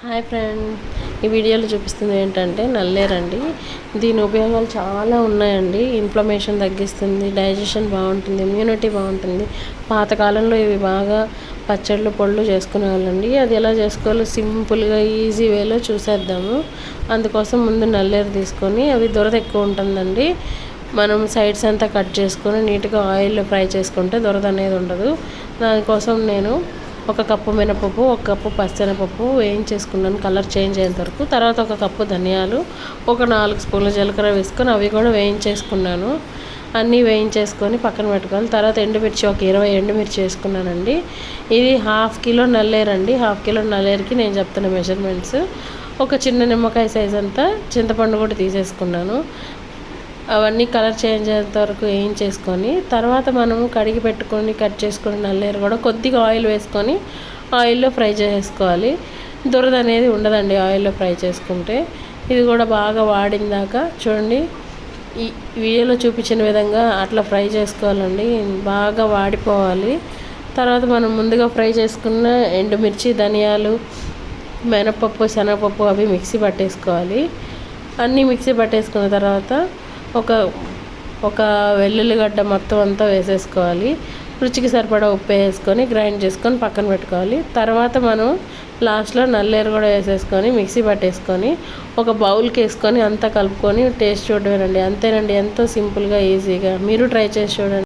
Hi friend, ఈ వీడియోలో చూపిస్తుంది ఏంటంటే నల్లేరండి. దీని ఉపయోగాలు చాలా ఉన్నాయండి. ఇన్ఫ్లమేషన్ తగ్గిస్తుంది, డైజెషన్ బాగుంటుంది, ఇమ్యూనిటీ బాగుంటుంది. పాతకాలంలో ఇవి బాగా పచ్చళ్ళు పొళ్ళు చేసుకునేవాళ్ళండి. అది ఎలా చేసుకోవాలో సింపుల్గా ఈజీ వేలో చూసేద్దాము. అందుకోసం ముందు నల్లేరు తీసుకొని, అవి దురద ఎక్కువ ఉంటుందండి. మనం సైడ్స్ అంతా కట్ చేసుకొని నీట్గా ఆయిల్లో ఫ్రై చేసుకుంటే దురద అనేది ఉండదు. దానికోసం నేను ఒక కప్పు మినపప్పు, ఒక కప్పు పచ్చెనపప్పు వేయించేసుకున్నాను కలర్ చేంజ్ అయ్యేంత వరకు. తర్వాత ఒక కప్పు ధనియాలు, ఒక 4 స్పూన్ల జీలకర్ర వేసుకొని అవి కూడా వేయించేసుకున్నాను. అన్నీ వేయించేసుకొని పక్కన పెట్టుకోవాలి. తర్వాత ఎండుమిర్చి ఒక 20 ఎండుమిర్చి వేసుకున్నానండి. ఇది 1/2 కిలో నల్లేరండి. 1/2 కిలో నల్లేరుకి నేను చెప్తున్న మెజర్మెంట్స్. ఒక చిన్న నిమ్మకాయ సైజ్ అంతా చింతపండు కూడా తీసేసుకున్నాను. అవన్నీ కలర్ చేంజ్ అయ్యేంత వరకు వేయించేసుకొని తర్వాత మనము కడిగి పెట్టుకొని కట్ చేసుకొని నల్లేరు కూడా కొద్దిగా ఆయిల్ వేసుకొని ఆయిల్లో ఫ్రై చేసుకోవాలి. దురద అనేది ఉండదండి ఆయిల్లో ఫ్రై చేసుకుంటే. ఇది కూడా బాగా వాడిందాక చూడండి, ఈ వీడియోలో చూపించిన విధంగా అట్లా ఫ్రై చేసుకోవాలండి. బాగా వాడిపోవాలి. తర్వాత మనం ముందుగా ఫ్రై చేసుకున్న ఎండుమిర్చి, ధనియాలు, మినపప్పు, శనగపప్పు అవి మిక్సీ పట్టేసుకోవాలి. అన్నీ మిక్సీ పట్టేసుకున్న తర్వాత ఒక వెల్లుల్లిగడ్డ మొత్తం అంతా వేసేసుకోవాలి. రుచికి సరిపడా ఉప్పు వేసుకొని గ్రైండ్ చేసుకొని పక్కన పెట్టుకోవాలి. తర్వాత మనం లాస్ట్లో నల్లేరు కూడా వేసేసుకొని మిక్సీ పట్టేసుకొని ఒక బౌల్కి వేసుకొని అంతా కలుపుకొని టేస్ట్ చూడమేనండి. అంతేనండి, ఎంతో సింపుల్గా ఈజీగా. మీరు ట్రై చేసి చూడండి.